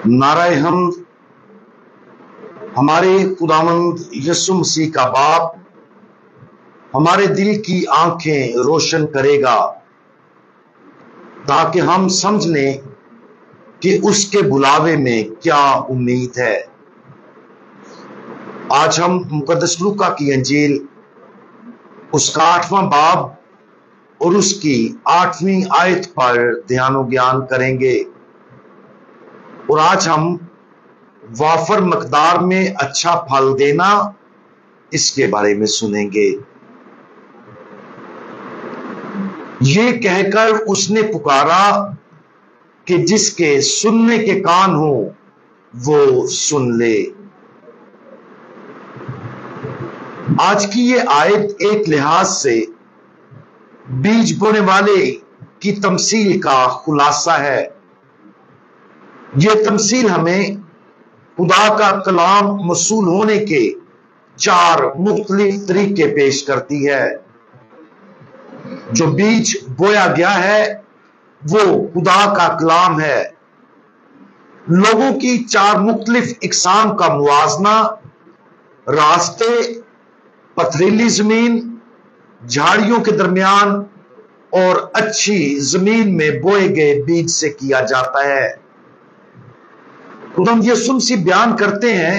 नाराए हमद हमारे खुदावंद यीशु मसीह का बाप हमारे दिल की आंखें रोशन करेगा ताकि हम समझ लें कि उसके बुलावे में क्या उम्मीद है। आज हम मुकद्दस लूका की अंजील उसका 8वां बाब और उसकी 8वीं आयत पर ध्यान ज्ञान करेंगे और आज हम वाफर मकदार में अच्छा फल देना इसके बारे में सुनेंगे। ये कहकर उसने पुकारा कि जिसके सुनने के कान हो वो सुन ले। आज की ये आयत एक लिहाज से बीज बोने वाले की तमसील का खुलासा है। यह तमसील हमें खुदा का कलाम मसूल होने के 4 मुख्तलिफ तरीके पेश करती है। जो बीज बोया गया है वो खुदा का कलाम है। लोगों की 4 मुख्तलिफ इकसाम का मुवाजना रास्ते, पथरीली जमीन, झाड़ियों के दरमियान और अच्छी जमीन में बोए गए बीज से किया जाता है। खुदा यीशु मसीह बयान करते हैं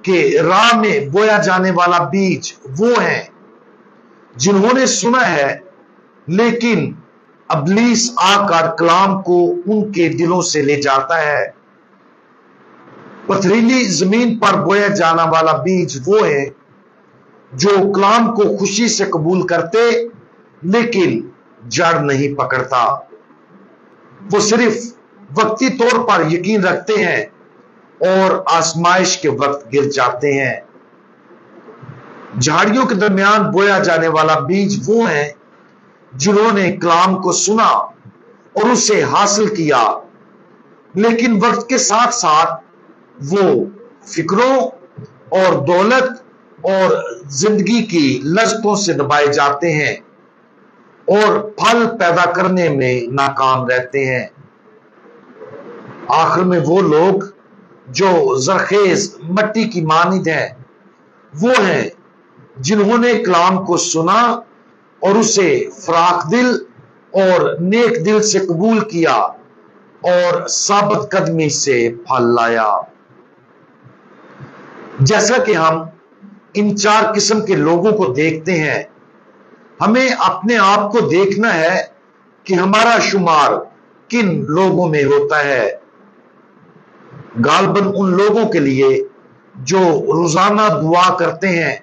कि राह में बोया जाने वाला बीज वो है जिन्होंने सुना है लेकिन इब्लीस आकर कलाम को उनके दिलों से ले जाता है। पथरीली जमीन पर बोया जाने वाला बीज वो है जो कलाम को खुशी से कबूल करते लेकिन जड़ नहीं पकड़ता। वो सिर्फ वक्ती तौर पर यकीन रखते हैं और आजमाइश के वक्त गिर जाते हैं। झाड़ियों के दरमियान बोया जाने वाला बीज वो है जिन्होंने कलाम को सुना और उसे हासिल किया लेकिन वक्त के साथ साथ वो फिक्रों और दौलत और जिंदगी की लज्जतों से दबाए जाते हैं और फल पैदा करने में नाकाम रहते हैं। आखिर में वो लोग जो जरखेज मट्टी की मानिद है वो हैं जिन्होंने कलाम को सुना और उसे फराख दिल और नेक दिल से कबूल किया और साबित कदमी से फल लाया। जैसा कि हम इन 4 किस्म के लोगों को देखते हैं, हमें अपने आप को देखना है कि हमारा शुमार किन लोगों में होता है। गालबन उन लोगों के लिए जो रोजाना दुआ करते हैं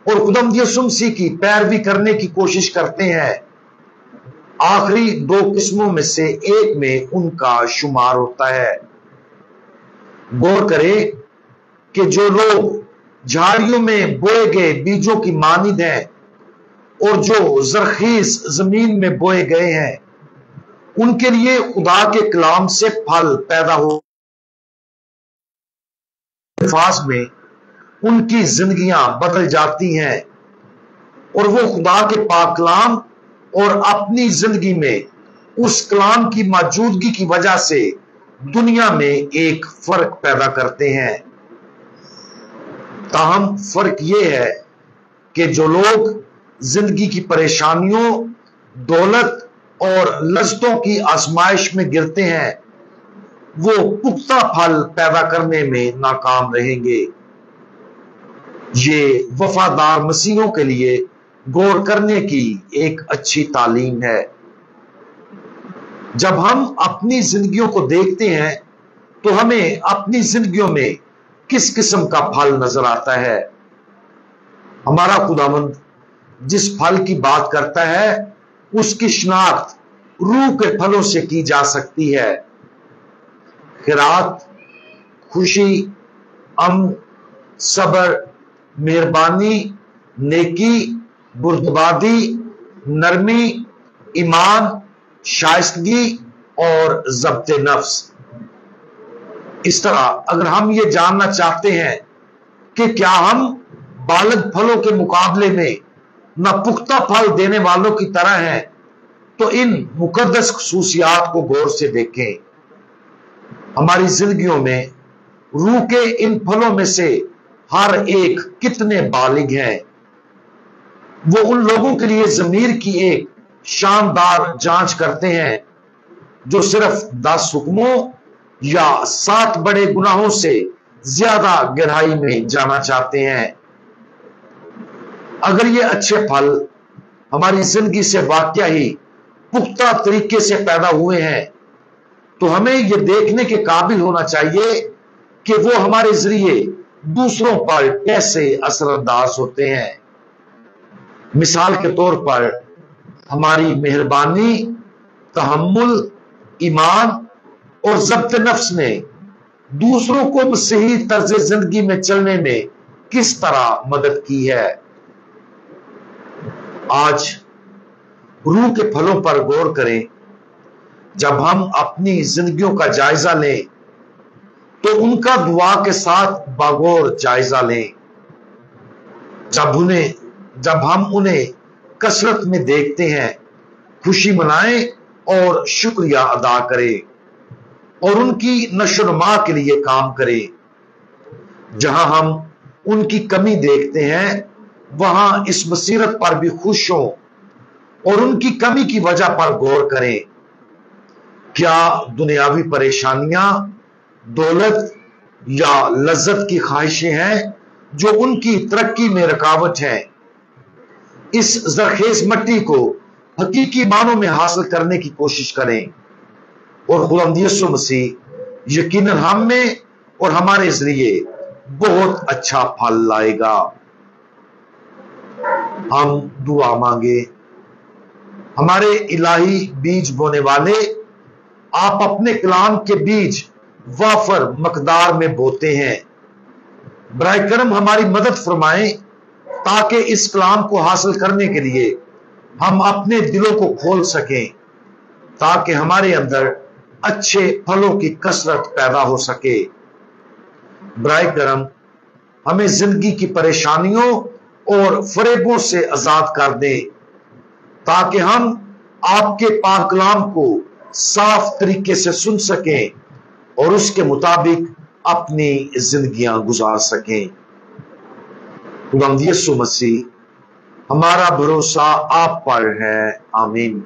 और खुदावंद यीशु मसीह की पैरवी करने की कोशिश करते हैं, आखिरी 2 किस्मों में से एक में उनका शुमार होता है। गौर करें कि जो लोग झाड़ियों में बोए गए बीजों की मानिद हैं और जो जरखीज जमीन में बोए गए हैं, उनके लिए खुदा के कलाम से फल पैदा हो फास में उनकी जिंदगियां बदल जाती हैं और वो खुदा के पाक कलाम और अपनी जिंदगी में उस कलाम की मौजूदगी की वजह से दुनिया में एक फर्क पैदा करते हैं। ताहम फर्क ये है कि जो लोग जिंदगी की परेशानियों, दौलत और लज्जतों की आजमाइश में गिरते हैं वो पुख्ता फल पैदा करने में नाकाम रहेंगे। ये वफादार मसीहों के लिए गौर करने की एक अच्छी तालीम है। जब हम अपनी जिंदगियों को देखते हैं तो हमें अपनी जिंदगियों में किस किस्म का फल नजर आता है। हमारा खुदावंद जिस फल की बात करता है उसकी शिनाख्त रूह के फलों से की जा सकती है। खिरात, खुशी, अमन, सब्र, मेहरबानी, नेकी, बुर्दबादी, नरमी, ईमान, शाइस्तगी और ज़ब्त नफ्स। इस तरह अगर हम ये जानना चाहते हैं कि क्या हम बालग फलों के मुकाबले में न पुख्ता फल देने वालों की तरह हैं, तो इन मुकद्दस खुसूसियात को गौर से देखें। हमारी जिंदगियों में रूह के इन फलों में से हर एक कितने बालिग हैं। वो उन लोगों के लिए ज़मीर की एक शानदार जांच करते हैं जो सिर्फ 10 हुक्मों या 7 बड़े गुनाहों से ज्यादा गहराई में जाना चाहते हैं। अगर ये अच्छे फल हमारी जिंदगी से वाकया ही पुख्ता तरीके से पैदा हुए हैं तो हमें ये देखने के काबिल होना चाहिए कि वो हमारे जरिए दूसरों पर कैसे असरअंदाज होते हैं। मिसाल के तौर पर हमारी मेहरबानी, तहम्मुल, ईमान और ज़ब्त नफ्स ने दूसरों को मसीही तर्ज जिंदगी में चलने में किस तरह मदद की है। आज रूह के फलों पर गौर करें। जब हम अपनी जिंदगियों का जायजा लें तो उनका दुआ के साथ बागौर जायजा लें। जब हम उन्हें कसरत में देखते हैं, खुशी मनाएं और शुक्रिया अदा करें और उनकी नशोनुमा के लिए काम करें। जहां हम उनकी कमी देखते हैं वहां इस बसीरत पर भी खुश हों और उनकी कमी की वजह पर गौर करें। क्या दुनियावी परेशानियां, दौलत या लज्जत की ख्वाहिशें हैं जो उनकी तरक्की में रुकावट है? इस जरखेज मट्टी को हकीकी मानों में हासिल करने की कोशिश करें और खुदावंद यीशु मसीह यकीनन हम में और हमारे जरिए बहुत अच्छा फल लाएगा। हम दुआ मांगे। हमारे इलाही बीज बोने वाले, आप अपने कलाम के बीज वाफर मकदार में बोते हैं। बराए करम हमारी मदद फरमाएं ताकि इस कलाम को हासिल करने के लिए हम अपने दिलों को खोल सकें, ताकि हमारे अंदर अच्छे फलों की कसरत पैदा हो सके। बराए करम हमें जिंदगी की परेशानियों और फरेबों से आजाद कर दें ताकि हम आपके पाक कलाम को साफ तरीके से सुन सकें और उसके मुताबिक अपनी जिंदगियां गुजार सकें। खुदावंद यीशु मसीह, हमारा भरोसा आप पर है। आमीन।